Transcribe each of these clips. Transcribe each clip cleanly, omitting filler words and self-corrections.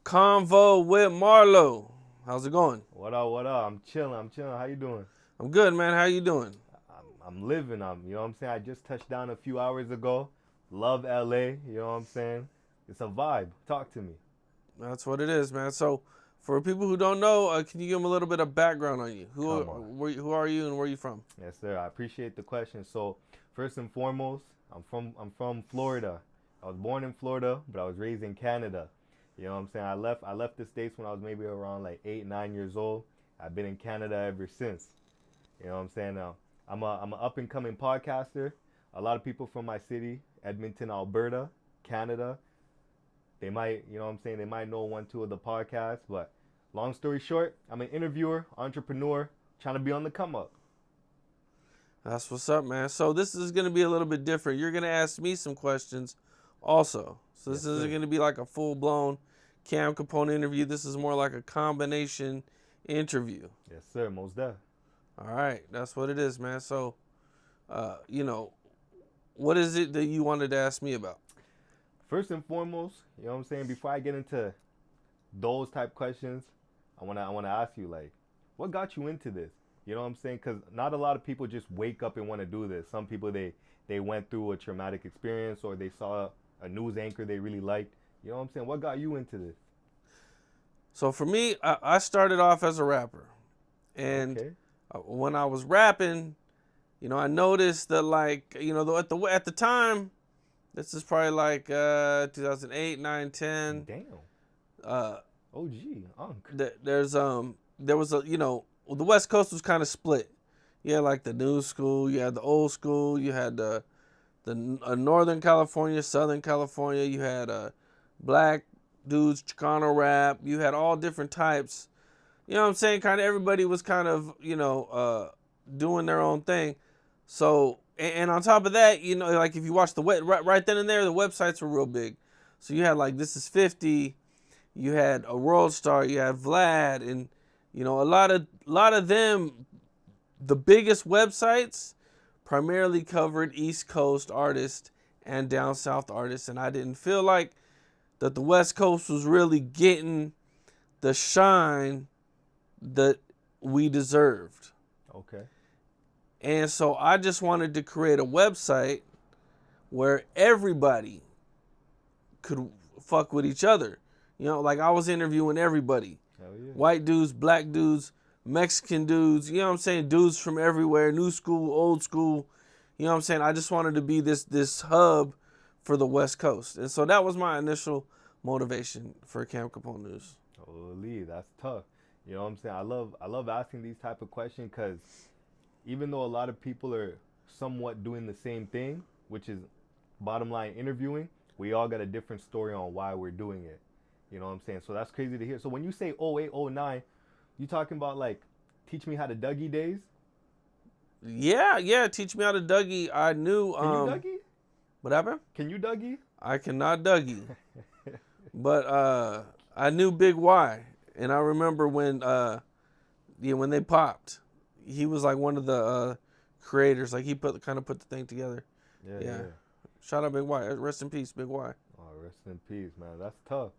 Convo with Marlo. How's it going? What up? What up? I'm chilling. How you doing? I'm good, man. How you doing? I'm living. You know what I'm saying? I just touched down a few hours ago. Love LA. You know what I'm saying? It's a vibe. Talk to me. That's what it is, man. So, for people who don't know, can you give them a little bit of background on you? Come on. Who are you and where are you from? Yes, sir. I appreciate the question. So, first and foremost, I'm from Florida. I was born in Florida, but I was raised in Canada. You know what I'm saying? I left the States when I was maybe around like 8, 9 years old. I've been in Canada ever since. You know what I'm saying? Now, I'm an up and coming podcaster. A lot of people from my city, Edmonton, Alberta, Canada, they might, you know what I'm saying, they might know one, two of the podcasts, but long story short, I'm an interviewer, entrepreneur, trying to be on the come up. That's what's up, man. So, this is going to be a little bit different. You're going to ask me some questions also. So, this Yes, isn't sir. going to be like a full blown Cam Capone interview. This is more like a combination interview. Yes, sir. Most deaf. All right. That's what it is, man. So, you know, what is it that you wanted to ask me about? First and foremost, you know what I'm saying, before I get into those type questions, I wanna ask you, like, what got you into this? You know what I'm saying? Because not a lot of people just wake up and want to do this. Some people, they went through a traumatic experience, or they saw a news anchor they really liked. You know what I'm saying? What got you into this? So for me, I started off as a rapper, and Okay. when I was rapping, I noticed that at the time, this is probably like 2008, 9, 10. Damn. Uh, OG. Unk. there was the West Coast was kind of split. You had like the new school, you had the old school, you had the Northern California, Southern California, you had black dudes, Chicano rap, you had all different types. You know what I'm saying? Kind of everybody was kind of, doing their own thing. So, and on top of that, like if you watch right then and there, the websites were real big. So you had like This Is 50, you had a World Star, you had Vlad, and a lot of them, the biggest websites primarily covered East Coast artists and down South artists, and I didn't feel like that the West Coast was really getting the shine that we deserved. Okay. And so I just wanted to create a website where everybody could fuck with each other. Like I was interviewing everybody. Hell yeah. White dudes, black dudes, Mexican dudes, you know what I'm saying? Dudes from everywhere, new school, old school. You know what I'm saying? I just wanted to be this hub for the West Coast. And so that was my initial motivation for Cam Capone News. Holy, that's tough. You know what I'm saying? I love asking these type of questions because even though a lot of people are somewhat doing the same thing, which is bottom line interviewing, we all got a different story on why we're doing it. You know what I'm saying? So that's crazy to hear. So when you say 08, 09, you talking about like teach me how to Dougie days? Yeah, teach me how to Dougie. I knew Can you Dougie? what happened? Can you Dougie? I cannot Dougie. But I knew Big Y. And I remember when they popped. He was like one of the creators. Like he put the thing together. Yeah. Shout out Big Y. Rest in peace, Big Y. Oh, rest in peace, man. That's tough.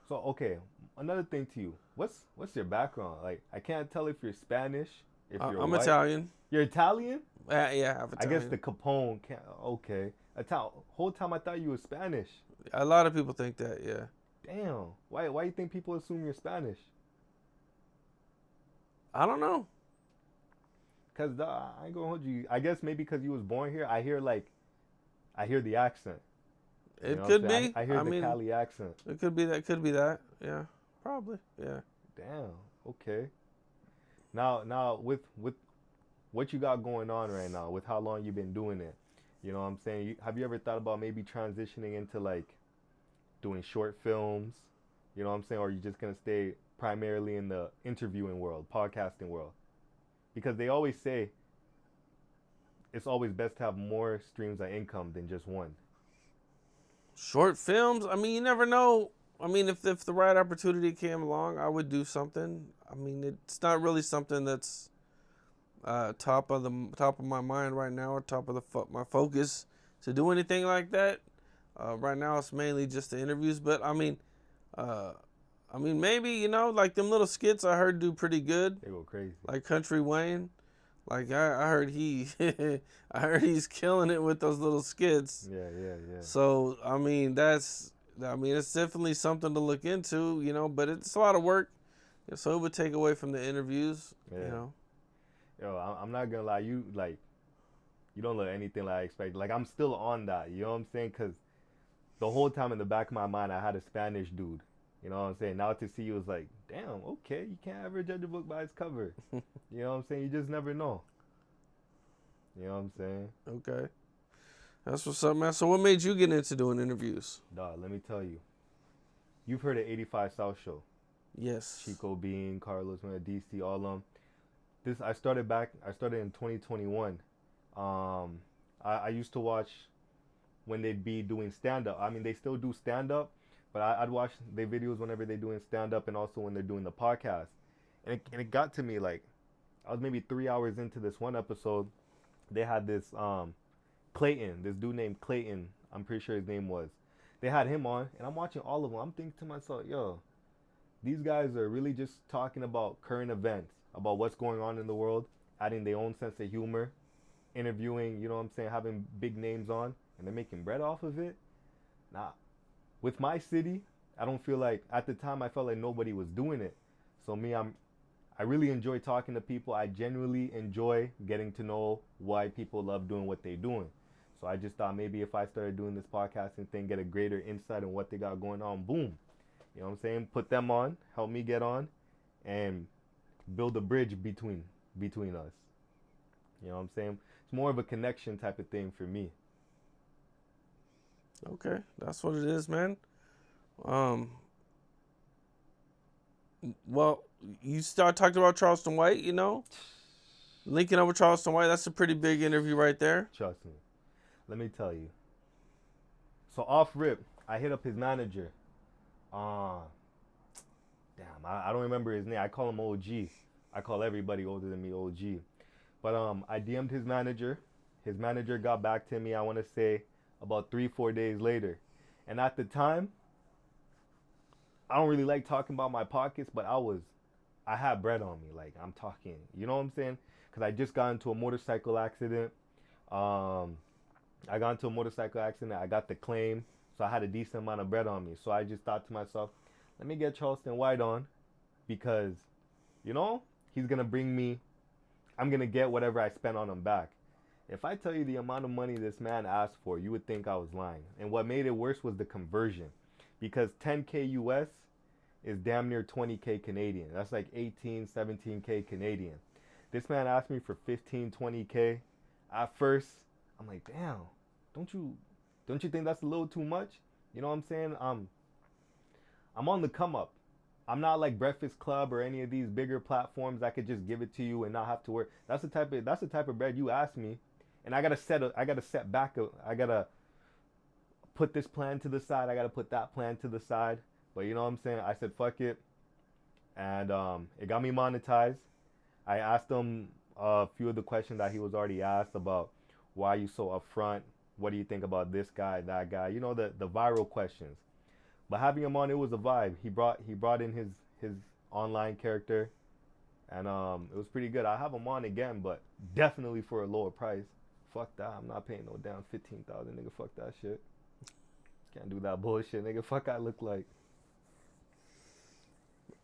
So okay, another thing to you. What's your background? Like I can't tell if you're Spanish, if you're I'm white. Italian. You're Italian? Yeah, I'm I Italian. guess the Capone can't. Okay. Whole time I thought you were Spanish. A lot of people think that, yeah. Damn. Why you think people assume you're Spanish? I don't know. Cause I ain't gonna hold you. I guess maybe because you was born here. I hear the accent. You It know what could I'm saying? be. I hear I the mean, Cali accent. it could be that. Could be that. Yeah, probably. Yeah. Damn. Okay. Now with what you got going on right now, with how long you've been doing it, you know what I'm saying? Have you ever thought about maybe transitioning into like doing short films? You know what I'm saying? Or are you just gonna stay primarily in the interviewing world, podcasting world? Because they always say it's always best to have more streams of income than just one. Short films. I mean, you never know. I mean, if the right opportunity came along, I would do something. I mean, it's not really something that's top of my mind right now, or top of my focus to do anything like that. Right now, it's mainly just the interviews. But I mean, I mean, maybe, like them little skits I heard do pretty good. They go crazy. Like Country Wayne. Like I heard I heard he's killing it with those little skits. Yeah, yeah, yeah. So it's definitely something to look into, but it's a lot of work. So it would take away from the interviews, Yeah. Yo, I'm not gonna lie, you don't look anything like I expected. Like I'm still on that, you know what I'm saying? Cause the whole time in the back of my mind, I had a Spanish dude. You know what I'm saying? Now to see you is like, damn, okay, you can't ever judge a book by its cover. You know what I'm saying? You just never know. You know what I'm saying? Okay. That's what's up, man. So what made you get into doing interviews? Dog, let me tell you. You've heard of 85 South Show. Yes. Chico Bean, Carlos, DC, all of them. I started in 2021. I used to watch when they'd be doing stand-up. I mean, they still do stand-up, but I'd watch their videos whenever they're doing stand-up and also when they're doing the podcast. And it got to me, like, I was maybe 3 hours into this one episode. They had this Clayton, this dude named Clayton, I'm pretty sure his name was. They had him on, and I'm watching all of them. I'm thinking to myself, yo, these guys are really just talking about current events, about what's going on in the world, adding their own sense of humor, interviewing, you know what I'm saying, having big names on, and they're making bread off of it. Nah, with my city, I don't feel like, at the time, I felt like nobody was doing it. So I really enjoy talking to people. I genuinely enjoy getting to know why people love doing what they're doing. So I just thought maybe if I started doing this podcasting thing, get a greater insight on what they got going on, boom. You know what I'm saying? Put them on, help me get on, and build a bridge between us. You know what I'm saying? It's more of a connection type of thing for me. Okay, that's what it is, man. Um, well, you start talking about Charleston White, linking up with Charleston White. That's a pretty big interview right there. Trust me. Let me tell you. So off rip, I hit up his manager. Damn, I don't remember his name. I call him OG. I call everybody older than me OG. But I DM'd his manager. His manager got back to me, I want to say, about 3-4 days later. And at the time, I don't really like talking about my pockets, but I had bread on me. Like, I'm talking, you know what I'm saying? Because I just got into a motorcycle accident. I got into a motorcycle accident. I got the claim. So I had a decent amount of bread on me. So I just thought to myself, let me get Charleston White on because, he's going to bring me, I'm going to get whatever I spent on him back. If I tell you the amount of money this man asked for, you would think I was lying. And what made it worse was the conversion. Because 10K US is damn near 20K Canadian. That's like 18, 17K Canadian. This man asked me for 15, 20K. At first, I'm like, damn, don't you think that's a little too much? You know what I'm saying? I'm on the come up. I'm not like Breakfast Club or any of these bigger platforms that could just give it to you and not have to work. That's the type of bread you ask me, and I gotta set back. I gotta put this plan to the side. I gotta put that plan to the side. But you know what I'm saying? I said fuck it, and it got me monetized. I asked him a few of the questions that he was already asked about why are you so upfront? What do you think about this guy, that guy? You know, the viral questions. But having him on, it was a vibe. He brought in his online character, and it was pretty good. I have him on again, but definitely for a lower price. Fuck that. I'm not paying no down 15,000, nigga. Fuck that shit. Can't do that bullshit, nigga. Fuck I look like.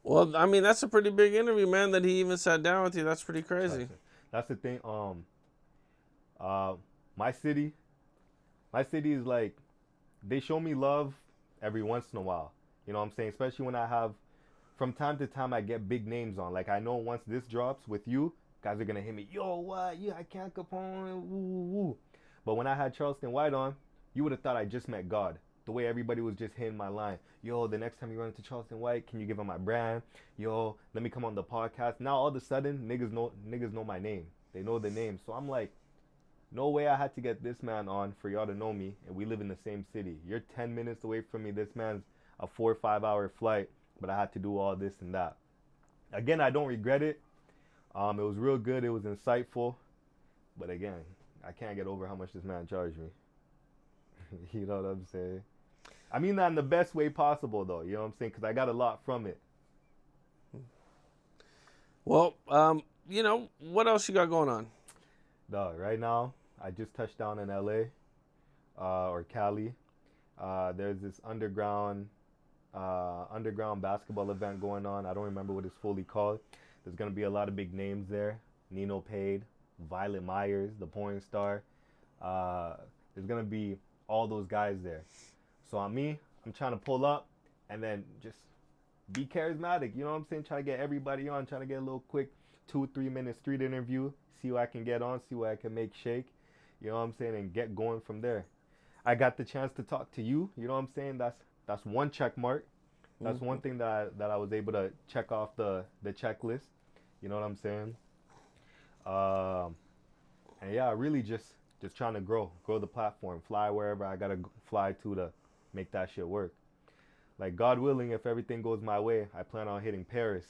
Well, I mean, that's a pretty big interview, man, that he even sat down with you. That's pretty crazy. That's the thing. My city is like, they show me love every once in a while. You know what I'm saying? Especially when from time to time, I get big names on. Like, I know once this drops with you, guys are going to hit me, yo, what? Yeah, I can't Capone, woo, woo, woo. But when I had Charleston White on, you would have thought I just met God. The way everybody was just hitting my line. Yo, the next time you run into Charleston White, can you give him my brand? Yo, let me come on the podcast. Now, all of a sudden, niggas know my name. They know the name. So I'm like, no way I had to get this man on for y'all to know me, and we live in the same city. You're 10 minutes away from me. This man's a 4 or 5 hour flight, but I had to do all this and that. Again, I don't regret it. It was real good. It was insightful. But again, I can't get over how much this man charged me. You know what I'm saying? I mean that in the best way possible, though. You know what I'm saying? Because I got a lot from it. Well, what else you got going on? Dog, right now, I just touched down in LA or Cali. There's this underground basketball event going on. I don't remember what it's fully called. There's gonna be a lot of big names there. Nino Pade, Violet Myers, the porn star. Uh, there's gonna be all those guys there. So I'm trying to pull up and then just be charismatic. You know what I'm saying? Try to get everybody on. Trying to get a little quick 2-3 minute street interview. See what I can get on. See what I can make shake. You know what I'm saying? And get going from there. I got the chance to talk to you. You know what I'm saying? That's one check mark. That's one thing that I was able to check off the checklist. You know what I'm saying? And yeah, really just trying to grow the platform, fly wherever I gotta fly to make that shit work. Like God willing, if everything goes my way, I plan on hitting Paris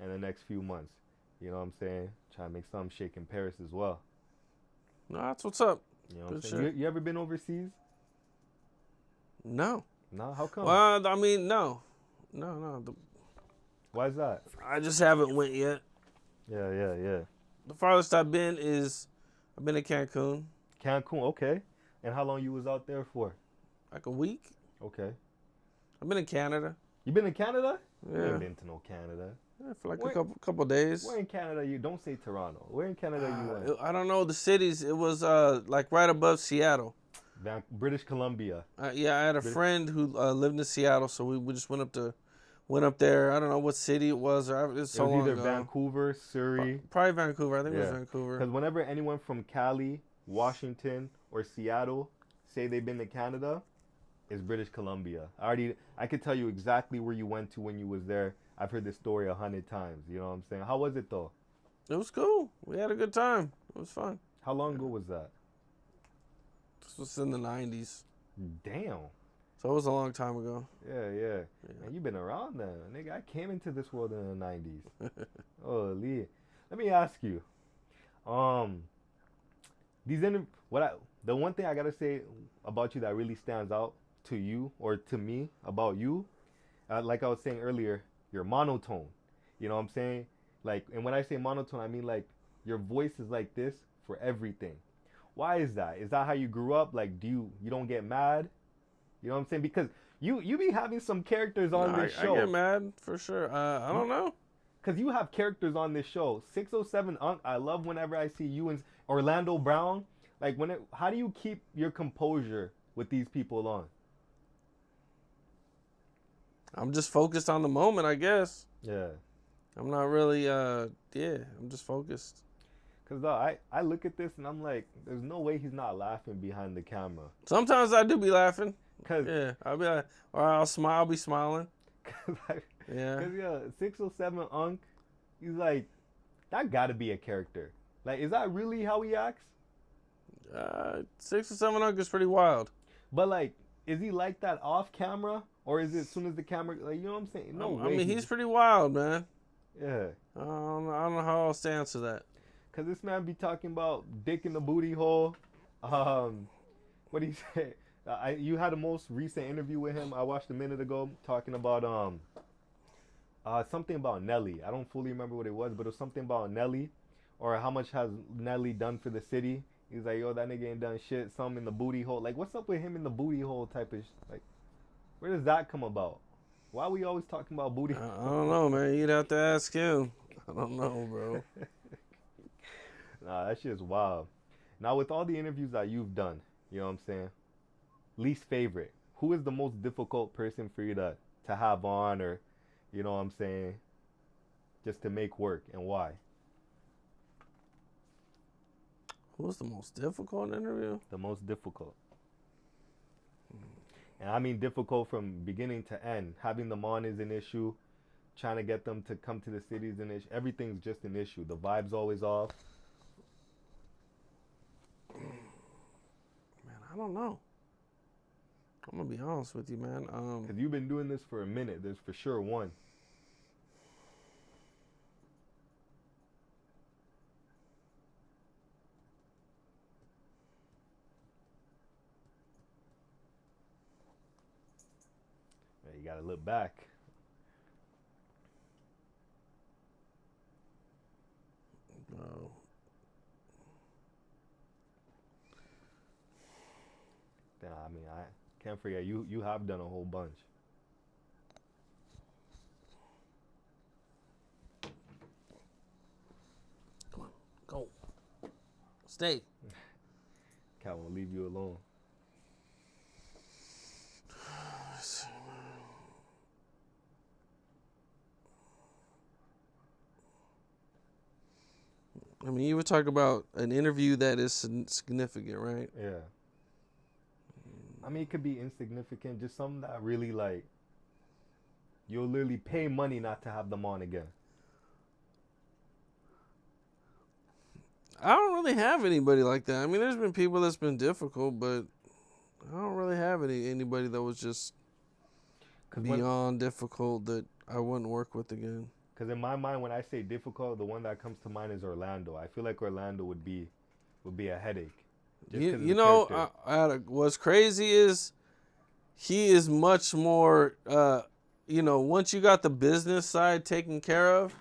in the next few months. You know what I'm saying? Trying to make something shake in Paris as well. No, that's what's up. You know what I'm saying? You ever been overseas? No. No? How come? Well, I mean, no. No. Why is that? I just haven't went yet. Yeah. The farthest I've been to Cancun. Cancun, okay. And how long you was out there for? Like a week. Okay. I've been in Canada. You been in Canada? Yeah. You ain't been to no Canada. Yeah, for like a couple days. Where in Canada you don't say Toronto. Where in Canada you went? I don't know the cities. It was like right above Seattle. British Columbia. Yeah, I had a friend who lived in Seattle, so we just went up there. I don't know what city it was. It's so long ago. It was either Vancouver, Surrey. Probably Vancouver. I think it was Vancouver. Because whenever anyone from Cali, Washington, or Seattle say they've been to Canada, it's British Columbia. I could tell you exactly where you went to when you was there. I've heard this story 100 times. You know what I'm saying? How was it though? It was cool. We had a good time. It was fun. How long ago was that? This was in the 90s. Damn. So it was a long time ago. Yeah. Man, you been around then. Nigga, I came into this world in the 90s. Holy. Let me ask you. The one thing I gotta say about you that really stands out to you or to me about you, like I was saying earlier, you're monotone. You know what I'm saying? Like, and when I say monotone, I mean like your voice is like this for everything. Why is that? Is that how you grew up? Like, you don't get mad? You know what I'm saying? Because you be having some characters on this show. I get mad for sure. I don't know. Because you have characters on this show. 607 Unc, I love whenever I see you and Orlando Brown. Like, how do you keep your composure with these people on? I'm just focused on the moment, I guess. Yeah. I'm not really, I'm just focused. Because I look at this and I'm like, there's no way he's not laughing behind the camera. Sometimes I do be laughing. Cause, yeah, I'll be like, or I'll be smiling. Yeah. Because, 607 Unc, he's like, that gotta be a character. Like, is that really how he acts? 607 Unc is pretty wild. But, like, is he like that off camera? Or is it as soon as the camera, like, you know what I'm saying? No way. I mean, he's pretty wild, man. Yeah. I don't know how else to answer that. Because this man be talking about dick in the booty hole. What do you say? You had the most recent interview with him I watched a minute ago talking about something about Nelly. I don't fully remember what it was, but it was something about Nelly or how much has Nelly done for the city. He's like, yo, that nigga ain't done shit. Some in the booty hole. Like, what's up with him in the booty hole type of like, where does that come about? Why are we always talking about booty? I don't know, man. You'd have to ask him. I don't know, bro. Nah, that shit's wild. Now, with all the interviews that you've done, you know what I'm saying? Least favorite. Who is the most difficult person for you to have on or, you know what I'm saying, just to make work, and why? Who was the most difficult interview? The most difficult. And I mean difficult from beginning to end. Having them on is an issue. Trying to get them to come to the city is an issue. Everything's just an issue. The vibe's always off. Man, I don't know. I'm gonna be honest with you, man. Because you've been doing this for a minute. There's for sure one. you gotta look back. Oh. Yeah, I mean, I can't forget you have done a whole bunch. Come on, go. Stay. Cat won't leave you alone. I mean, you were talking about an interview that is significant, right? Yeah. I mean, it could be insignificant, just something that really like you'll literally pay money not to have them on again. I don't really have anybody like that. I mean, there's been people that's been difficult, but I don't really have anybody that was just beyond difficult that I wouldn't work with again. Because in my mind, when I say difficult, the one that comes to mind is Orlando. I feel like Orlando would be a headache. You know, what's crazy is he is much more, you know, once you got the business side taken care of,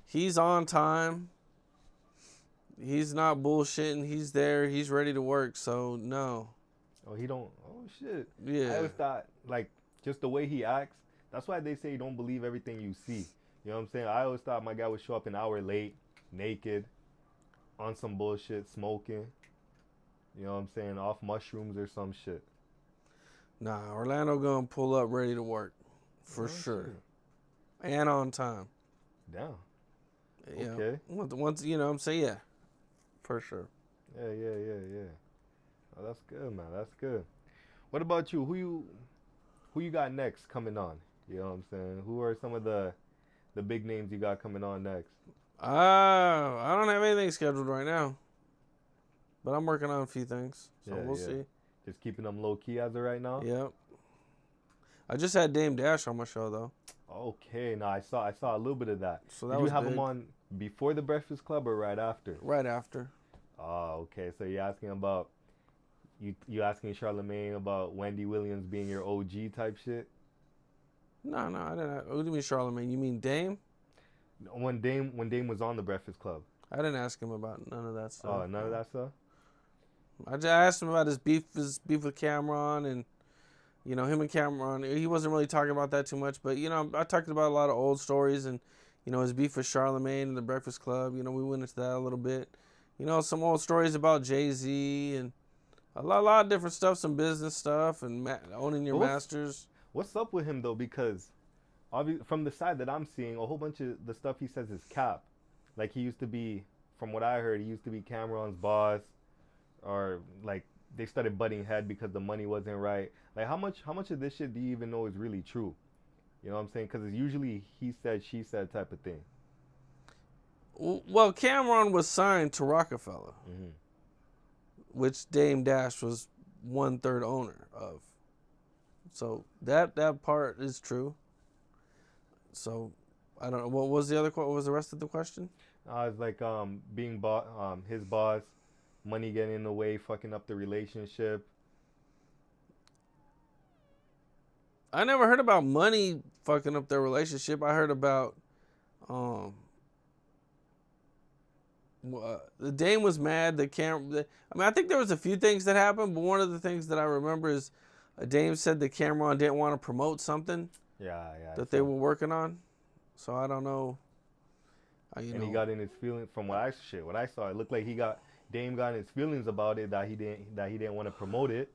he's on time. He's not bullshitting. He's there. He's ready to work. So, no. Oh, he don't. Oh, shit. Yeah. I always thought, like, just the way he acts, that's why they say you don't believe everything you see. You know what I'm saying? I always thought my guy would show up an hour late, naked, on some bullshit, smoking. You know what I'm saying? Off mushrooms or some shit. Nah, Orlando gonna pull up ready to work. For sure. Shit. And on time. Damn. Yeah. Okay. Once, you know what I'm saying? Yeah. For sure. Yeah. Oh, that's good, man. That's good. What about you? Who you got next coming on? You know what I'm saying? Who are some of the big names you got coming on next? I don't have anything scheduled right now. But I'm working on a few things. So we'll see. Just keeping them low key as of right now? Yep. I just had Dame Dash on my show though. Okay, now I saw a little bit of that. So that Did was you have big. him on before the Breakfast Club or right after? Right after. Oh, okay. So you're asking about you asking Charlemagne about Wendy Williams being your OG type shit? No, I didn't. What do you mean Charlemagne? You mean Dame? When Dame was on the Breakfast Club. I didn't ask him about none of that stuff. Oh, none of that stuff? I just asked him about his beef with Cameron, and you know, him and Cameron. He wasn't really talking about that too much, but you know, I talked about a lot of old stories and you know his beef with Charlemagne and the Breakfast Club. You know, we went into that a little bit. You know, some old stories about Jay-Z and a lot of different stuff, some business stuff and owning your masters. What's up with him though? Because from the side that I'm seeing, a whole bunch of the stuff he says is cap. Like he used to be, from what I heard, he used to be Cameron's boss, or like they started butting head because the money wasn't right. Like how much of this shit do you even know is really true? You know what I'm saying? Because it's usually he said, she said type of thing. Well, Cameron was signed to Rockefeller, which Dame Dash was 1/3 owner of. So that part is true. So I don't know. What was the other? What was the rest of the question? It's like being his boss, money getting in the way, fucking up the relationship. I never heard about money fucking up their relationship. I heard about the Dame was mad. I think there was a few things that happened, but one of the things that I remember is Dame said that Cameron didn't want to promote something. Yeah. That they were working on. So I don't know. He got in his feelings from what I saw. It looked like Dame got in his feelings about it that he didn't want to promote it.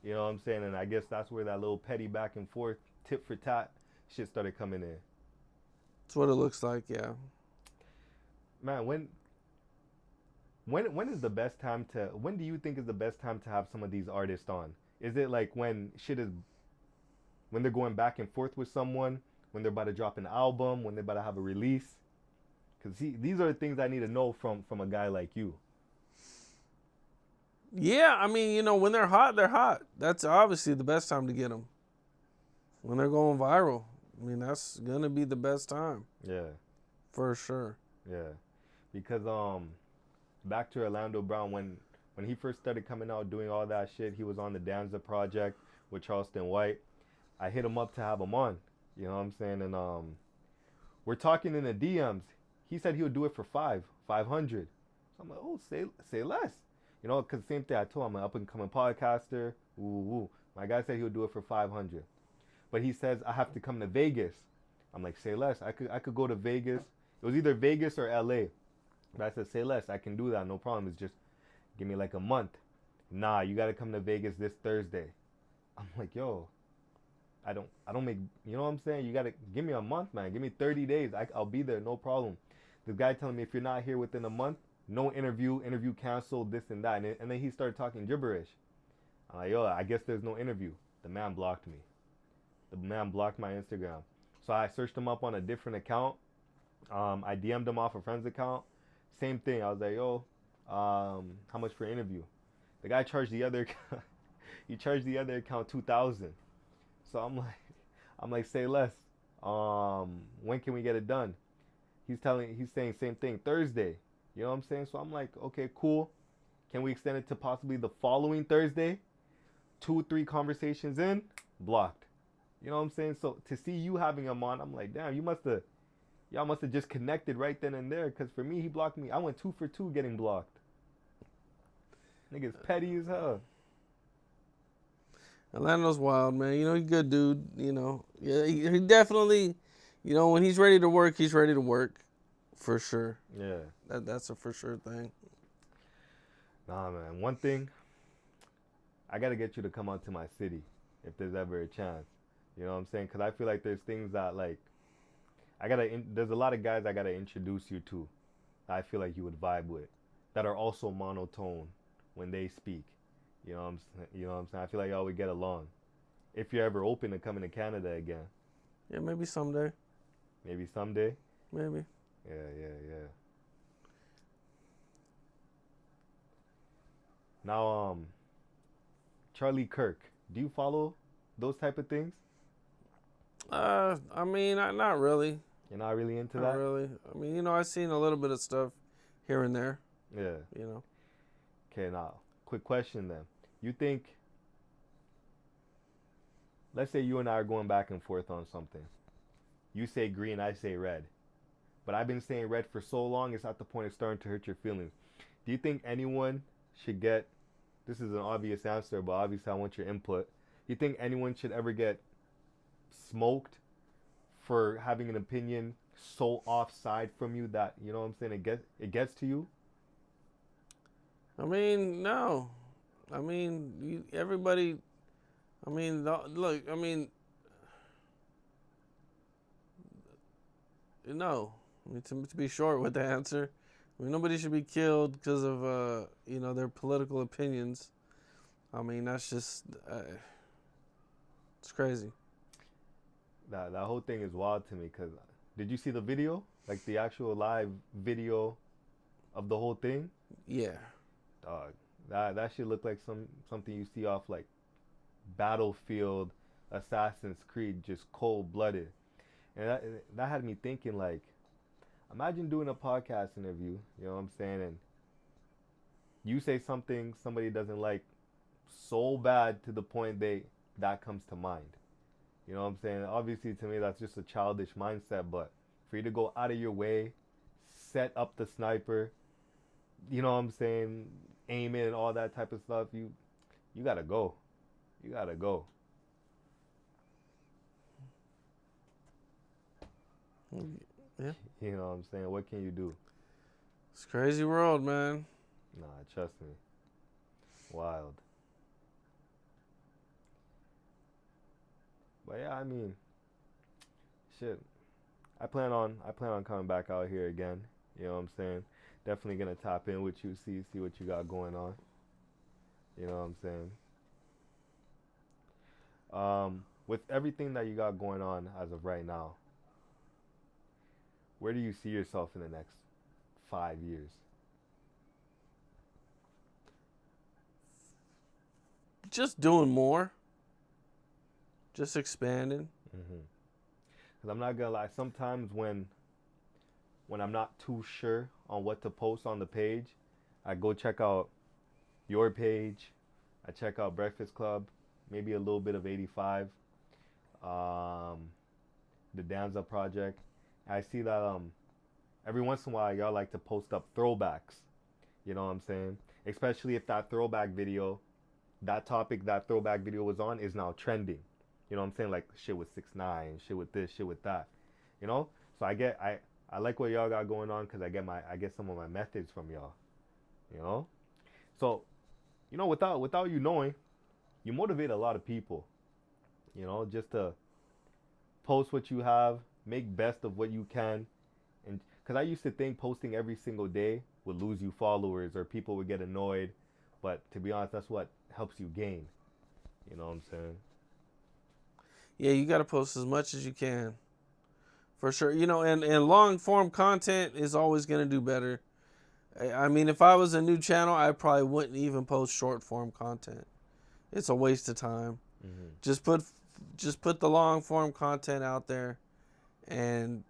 You know what I'm saying? And I guess that's where that little petty back and forth, tit for tat shit started coming in. That's what it looks like, yeah. Man, when is the best time when do you think is the best time to have some of these artists on? Is it like when they're going back and forth with someone, when they're about to drop an album, when they're about to have a release? Because these are the things I need to know from a guy like you. Yeah, I mean, you know, when they're hot, they're hot. That's obviously the best time to get them. When they're going viral, I mean, that's gonna be the best time. Yeah, for sure. Yeah, because back to Orlando Brown, when he first started coming out doing all that shit, he was on the Danza project with Charleston White. I hit him up to have him on. You know what I'm saying? And we're talking in the DMs. He said he would do it for 500. So I'm like, oh, say less. You know, because same thing I told him, I'm an up and coming podcaster. Ooh, ooh. My guy said he would do it for 500. But he says I have to come to Vegas. I'm like, say less. I could go to Vegas. It was either Vegas or LA. But I said, say less. I can do that. No problem. It's just give me like a month. Nah, you gotta come to Vegas this Thursday. I'm like, yo, I don't make, you know what I'm saying? You gotta give me a month, man. Give me 30 days. I'll be there, no problem. The guy telling me if you're not here within a month, no interview canceled, this and that. And then he started talking gibberish. I'm like, yo, I guess there's no interview. The man blocked me. The man blocked my Instagram. So I searched him up on a different account. I DM'd him off a friend's account. Same thing. I was like, yo, how much for an interview? The guy charged the other he charged the other account 2,000. So I'm like, say less. When can we get it done? He's saying same thing, Thursday. You know what I'm saying? So I'm like, okay, cool. Can we extend it to possibly the following Thursday? 2-3 conversations in, blocked. You know what I'm saying? So to see you having him on, I'm like, damn, y'all must have just connected right then and there. Cause for me, he blocked me. I went 2 for 2 getting blocked. Nigga's petty as hell. Orlando's wild, man. You know, he's a good dude. You know, yeah, he definitely, you know, when he's ready to work, he's ready to work, for sure. Yeah. That's a for sure thing. Nah, man. One thing, I gotta get you to come out to my city if there's ever a chance. You know what I'm saying? Cause I feel like there's things that like there's a lot of guys I gotta introduce you to. That I feel like you would vibe with, that are also monotone when they speak. You know what I'm saying? I feel like y'all would get along. If you're ever open to coming to Canada again. Yeah, maybe someday. Maybe someday. Maybe. Yeah. Now, Charlie Kirk. Do you follow those type of things? I mean, not really. You're not really into Not that? really. I mean, you know, I've seen a little bit of stuff here and there. Yeah. You know. Okay, now, quick question then. You think, let's say you and I are going back and forth on something. You say green, I say red. But I've been saying red for so long, it's at the point of starting to hurt your feelings. Do you think anyone should get, this is an obvious answer, but obviously I want your input. Do you think anyone should ever get smoked for having an opinion so offside from you that, you know what I'm saying, it gets to you? I mean, no. I mean, everybody. I mean, look. I mean, no. I mean, to be short with the answer, I mean, nobody should be killed because of you know, their political opinions. I mean, that's just it's crazy. That whole thing is wild to me. Cause did you see the video, like the actual live video of the whole thing? Yeah. Dog, that shit looked like something you see off like Battlefield, Assassin's Creed, just cold blooded. And that had me thinking, like, imagine doing a podcast interview, you know what I'm saying, and you say something somebody doesn't like so bad to the point that comes to mind. You know what I'm saying? Obviously to me that's just a childish mindset, but for you to go out of your way, set up the sniper, you know what I'm saying, aim it and all that type of stuff, you gotta go. You gotta go. Yeah. You know what I'm saying? What can you do? It's a crazy world, man. Nah, trust me. Wild. But yeah, I mean, shit. I plan on coming back out here again. You know what I'm saying? Definitely gonna tap in with you, see what you got going on. You know what I'm saying? With everything that you got going on as of right now, where do you see yourself in the next 5 years? Just doing more. Just expanding. Because I'm not gonna lie, sometimes when I'm not too sure on what to post on the page, I go check out your page. I check out Breakfast Club, maybe a little bit of 85. the Danza Project. I see that every once in a while y'all like to post up throwbacks. You know what I'm saying? Especially if that throwback video, that topic that throwback video was on is now trending. You know what I'm saying? Like shit with 6ix9ine, shit with this, shit with that. You know? So I like what y'all got going on because I get some of my methods from y'all. You know? So, without you knowing, you motivate a lot of people. You know, just to post what you have, make best of what you can, and because I used to think posting every single day would lose you followers or people would get annoyed, but to be honest, that's what helps you gain. You know what I'm saying? Yeah, you got to post as much as you can. For sure. And long form content is always going to do better. I mean, if I was a new channel, I probably wouldn't even post short form content. It's a waste of time. Mm-hmm. Just put the long form content out there, and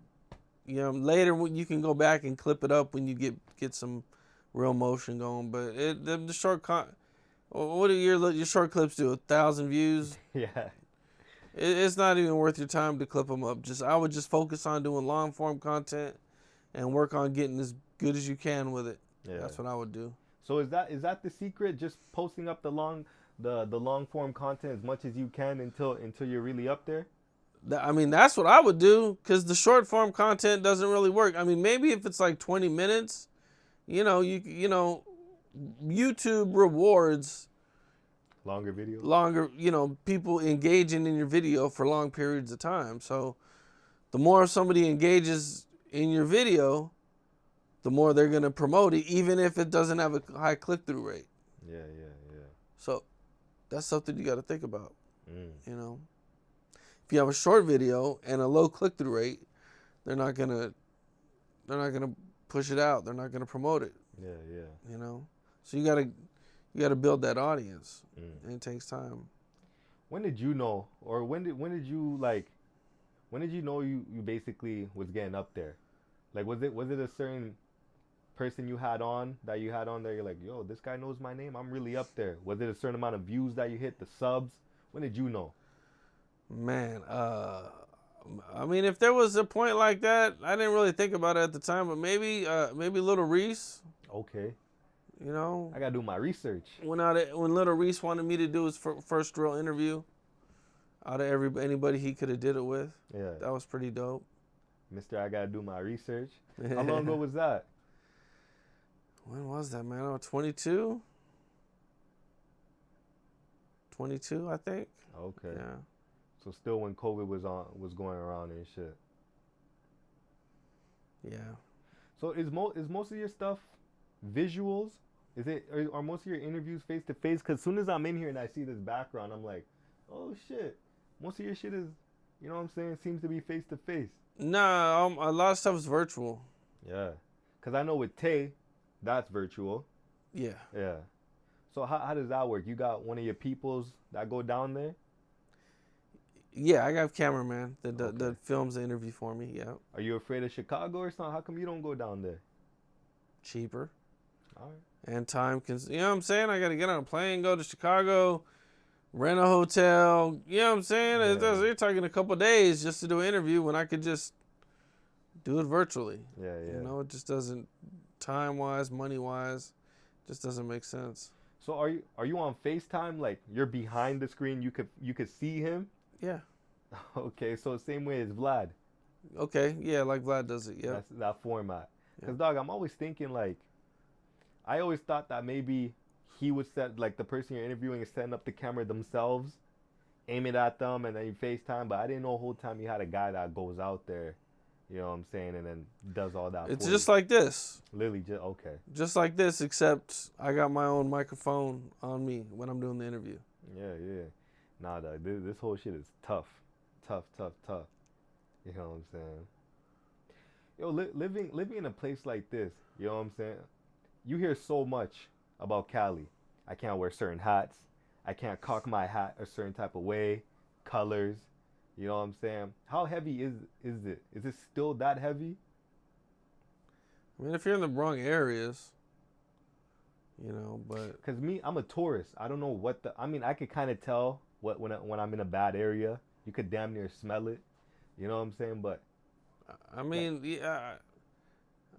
later you can go back and clip it up when you get some real motion going. But the short what do your short clips do? 1,000 views? Yeah. It's not even worth your time to clip them up. I would just focus on doing long form content and work on getting as good as you can with it. Yeah. That's what I would do. So is that the secret? Just posting up the long form content as much as you can until you're really up there? I mean, that's what I would do, because the short form content doesn't really work. I mean, maybe if it's like 20 minutes, YouTube rewards longer videos. People engaging in your video for long periods of time. So the more somebody engages in your video, the more they're going to promote it, even if it doesn't have a high click-through rate. Yeah. So that's something you got to think about. If you have a short video and a low click-through rate, they're not gonna push it out. They're not gonna promote it. Yeah. So you gotta build that audience, and it takes time. When did you know, or when did you know you basically was getting up there? Like, was it a certain person you had on there? You're like, yo, this guy knows my name. I'm really up there. Was it a certain amount of views that you hit, the subs? When did you know? Man, I mean, if there was a point like that, I didn't really think about it at the time, but maybe Little Reese. Okay. I gotta do my research. When Little Reese wanted me to do his first real interview, out of anybody he could have did it with. Yeah. That was pretty dope. Mr. I gotta do my research. How long ago was that? When was that, man? I was 22. 22, I think. Okay. Yeah. So still when COVID was going around and shit. Yeah. So is most of your stuff visuals? Are most of your interviews face to face? Because as soon as I'm in here and I see this background, I'm like, oh shit. Most of your shit is, you know what I'm saying, seems to be face to face. Nah, a lot of stuff is virtual. Yeah. Because I know with Tay, that's virtual. Yeah. Yeah. So how does that work? You got one of your peoples that go down there? Yeah, I got a cameraman that films the interview for me. Yeah. Are you afraid of Chicago or something? How come you don't go down there? Cheaper. All right. And time you know what I'm saying? I got to get on a plane, go to Chicago, rent a hotel. You know what I'm saying? Yeah. You're talking a couple days just to do an interview when I could just do it virtually. Yeah. It just doesn't, time-wise, money-wise, just doesn't make sense. So are you on FaceTime? Like you're behind the screen, you could see him? Yeah. Okay, so same way as Vlad. Okay, yeah, like Vlad does it. Yeah. That's that format. Cause dog, I'm always thinking like, I always thought that maybe he would set, like the person you're interviewing is setting up the camera themselves, aim it at them, and then you FaceTime. But I didn't know the whole time you had a guy that goes out there, you know what I'm saying, and then does all that. It's just like this. Literally, just okay. Just like this, except I got my own microphone on me when I'm doing the interview. Yeah. Nah, dog, this whole shit is tough. You know what I'm saying? Yo, living in a place like this, you know what I'm saying? You hear so much about Cali. I can't wear certain hats. I can't cock my hat a certain type of way, colors. You know what I'm saying? How heavy is it? Is it still that heavy? I mean, if you're in the wrong areas, but... Because I'm a tourist. I don't know I mean, I could kind of tell when I'm in a bad area. You could damn near smell it. You know what I'm saying? But I like, mean, yeah,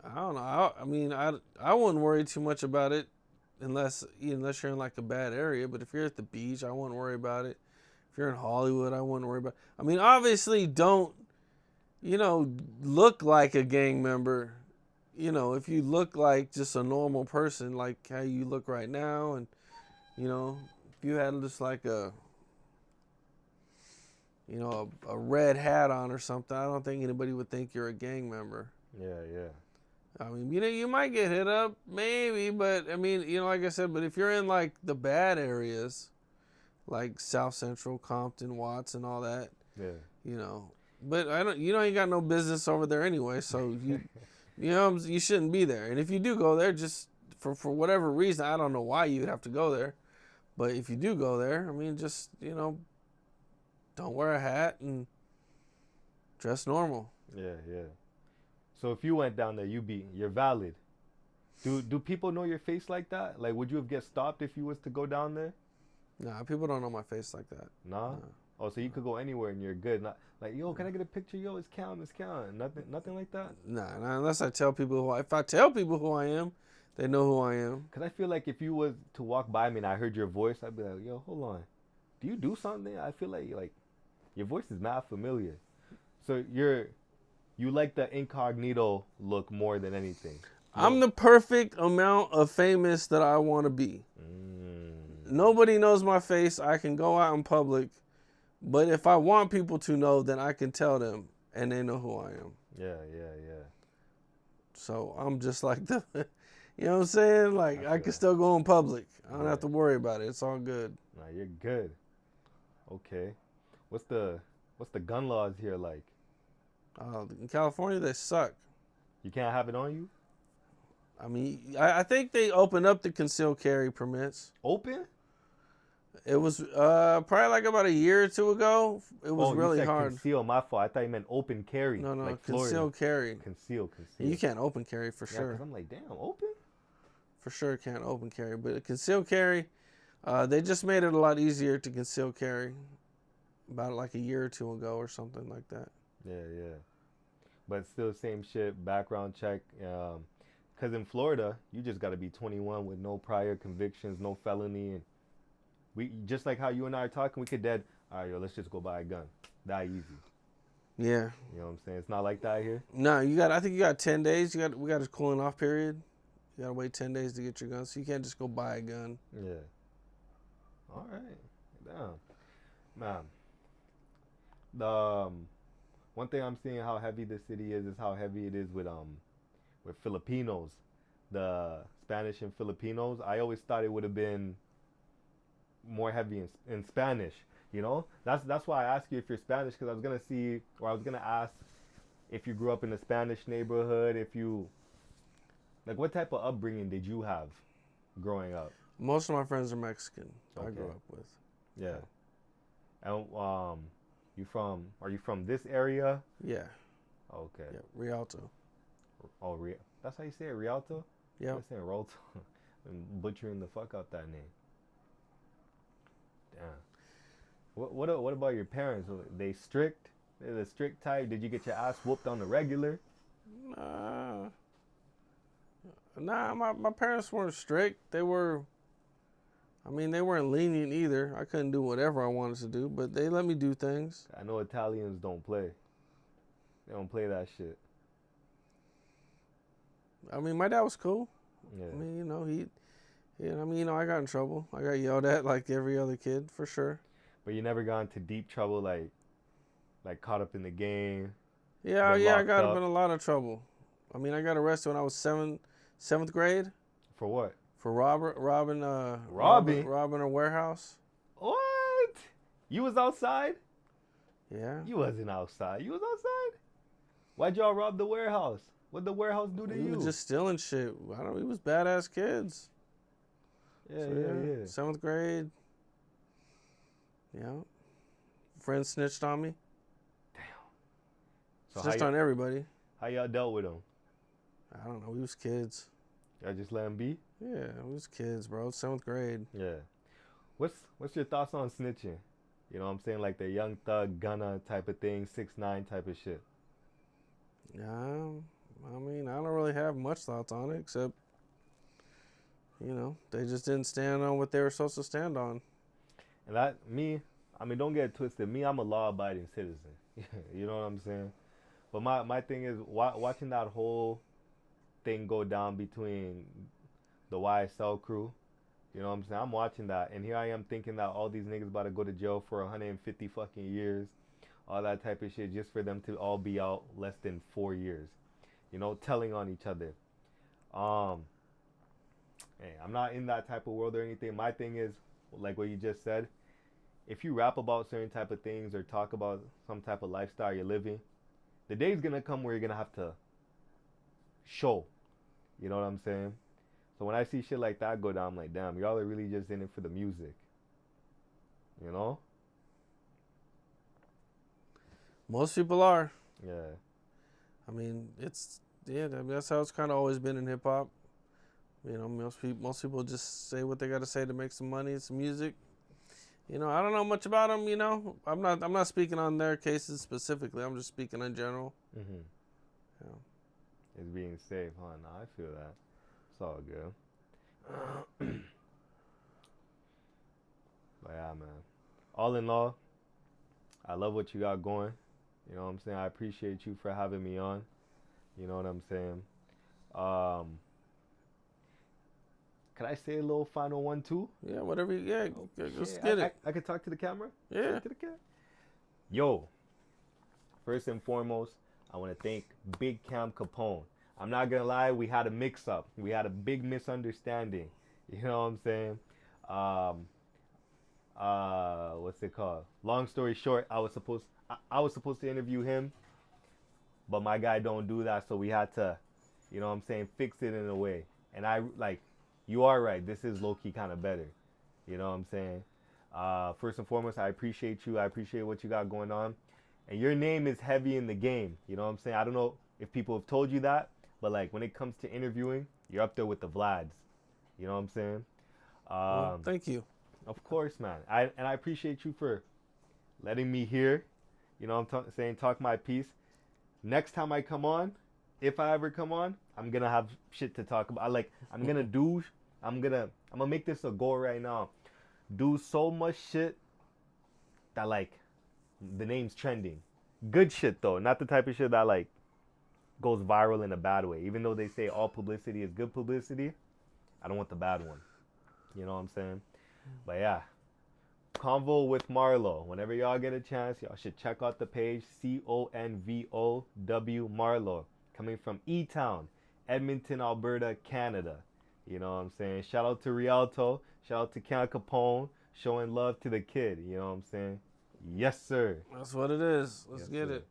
I don't know. I mean, I wouldn't worry too much about it unless you're in like a bad area. But if you're at the beach, I wouldn't worry about it. If you're in Hollywood, I wouldn't worry about it. I mean, obviously, don't look like a gang member. If you look like just a normal person, like how you look right now, and if you had just like a red hat on or something, I don't think anybody would think you're a gang member. yeah, yeah. I mean, you might get hit up, maybe, but I mean, like I said, but if you're in like the bad areas, like South Central, Compton, Watts, and all that, Yeah. you know, but you ain't got no business over there anyway, so you shouldn't be there. And if you do go there, just for whatever reason, I don't know why you'd have to go there, but if you do go there, I mean, just don't wear a hat and dress normal. Yeah, yeah. So if you went down there, you're valid. Do people know your face like that? Like, would you have get stopped if you was to go down there? Nah, people don't know my face like that. Nah. Nah. Oh, so you could go anywhere and you're good. Not like, yo, can I get a picture? Yo, it's count, it's count. Nothing like that. Nah, unless I tell people if I tell people who I am, they know who I am. Cause I feel like if you was to walk by me and I heard your voice, I'd be like, yo, hold on. Do you do something? I feel like your voice is mad familiar. So you like the incognito look more than anything. I'm the perfect amount of famous that I want to be. Nobody knows my face. I can go out in public, but if I want people to know, then I can tell them, and they know who I am. Yeah, yeah, yeah. So I'm just like you know what I'm saying? Like I can still go in public. I don't have to worry about it. It's all good. Nah, you're good. Okay. What's the gun laws here like? In California, they suck. You can't have it on you? I mean, I think they opened up the concealed carry permits. Open? It was probably like about a year or two ago. It was really you said hard. Conceal, my fault. I thought you meant open carry. No, like concealed carry. Conceal. You can't open carry for Yeah, sure. 'cause I'm like, damn, open? For sure can't open carry. But a concealed carry, they just made it a lot easier to conceal carry about like a year or two ago or something like that. Yeah, yeah. But still same shit, background check. Because in Florida, you just got to be 21 with no prior convictions, no felony. And we just like how you and I are talking, we could all right, yo, let's just go buy a gun. That easy. Yeah. You know what I'm saying? It's not like that here. No, I think you got 10 days. We got a cooling off period. You got to wait 10 days to get your gun. So you can't just go buy a gun. Yeah. All right. Damn. Man. The one thing I'm seeing how heavy this city is how heavy it is with Filipinos, the Spanish and Filipinos. I always thought it would have been more heavy in Spanish. You know, that's why I asked you if you're Spanish, because I was gonna ask if you grew up in a Spanish neighborhood, if you like what type of upbringing did you have growing up? Most of my friends are Mexican. Okay. I grew up with. Yeah. And are you from this area? Yeah. Okay. Yeah, Rialto. Oh, that's how you say it, Rialto? Yeah. I'm saying Rialto. I'm butchering the fuck out that name. Damn. What about your parents? Are they strict? They're the strict type? Did you get your ass whooped on the regular? Nah, my parents weren't strict. They weren't lenient either. I couldn't do whatever I wanted to do, but they let me do things. I know Italians don't play. They don't play that shit. I mean, my dad was cool. Yeah. I mean, I got in trouble. I got yelled at like every other kid, for sure. But you never got into deep trouble, like caught up in the game. Yeah, I got up in a lot of trouble. I mean, I got arrested when I was seventh grade. For what? For robbing a warehouse. What? You was outside? Yeah. You wasn't outside. You was outside? Why'd y'all rob the warehouse? What'd the warehouse do to you? We was just stealing shit. We was badass kids. Yeah. 7th grade. Yeah. Friends snitched on me. Damn. So Snitched on everybody. How y'all dealt with them? I don't know. We was kids. Y'all just let them be? Yeah, we was kids, bro. 7th grade. Yeah. What's your thoughts on snitching? You know what I'm saying? Like the Young Thug, Gunna type of thing, 6ix9ine type of shit. Yeah, I mean, I don't really have much thoughts on it except, they just didn't stand on what they were supposed to stand on. And I mean, don't get it twisted. Me, I'm a law-abiding citizen. You know what I'm saying? But my thing is, watching that whole thing go down between the YSL crew. You know what I'm saying? I'm watching that, and here I am thinking that all these niggas about to go to jail for 150 fucking years, all that type of shit, just for them to all be out less than 4 years. You know, telling on each other. Um, hey, I'm not in that type of world or anything. My thing is, like what you just said, if you rap about certain type of things or talk about some type of lifestyle you're living, the day's gonna come where you're gonna have to show. You know what I'm saying? So when I see shit like that go down, I'm like, damn, y'all are really just in it for the music. You know? Most people are. Yeah. I mean, that's how it's kind of always been in hip hop. Most people just say what they got to say to make some money, some music. I don't know much about them. I'm not speaking on their cases specifically. I'm just speaking in general. Mhm. It's being safe, huh? Nah, I feel that. It's all good. But yeah, man. All in all, I love what you got going. You know what I'm saying? I appreciate you for having me on. You know what I'm saying? Um, Can I say a little final one too? Yeah, whatever. Yeah, Oh, let's shit. get it. I could talk to the camera? Yeah. Talk to the camera? Yo, first and foremost, I want to thank Big Cam Capone. I'm not going to lie, we had a mix up. We had a big misunderstanding. You know what I'm saying? Um, what's it called? Long story short, I was supposed to interview him, but my guy don't do that, so we had to, you know what I'm saying, fix it in a way. And you are right. This is low key kind of better. You know what I'm saying? First and foremost, I appreciate you. I appreciate what you got going on. And your name is heavy in the game. You know what I'm saying? I don't know if people have told you that, but like when it comes to interviewing, you're up there with the Vlads. You know what I'm saying? Well, thank you. Of course, man. I appreciate you for letting me hear. You know what I'm saying? Talk my piece. Next time I come on, if I ever come on, I'm gonna have shit to talk about. I'm gonna make this a goal right now. Do so much shit that like the name's trending. Good shit though, not the type of shit that like goes viral in a bad way. Even though they say all publicity is good publicity, I don't want the bad one. You know what I'm saying? But yeah, Convo with Marlo. Whenever y'all get a chance, y'all should check out the page ConvoW Marlo, coming from E-Town, Edmonton, Alberta, Canada. You know what I'm saying? Shout out to Rialto. Shout out to Can Capone, showing love to the kid. You know what I'm saying? Yes, sir. That's what it is. Let's Yes, get sir. it.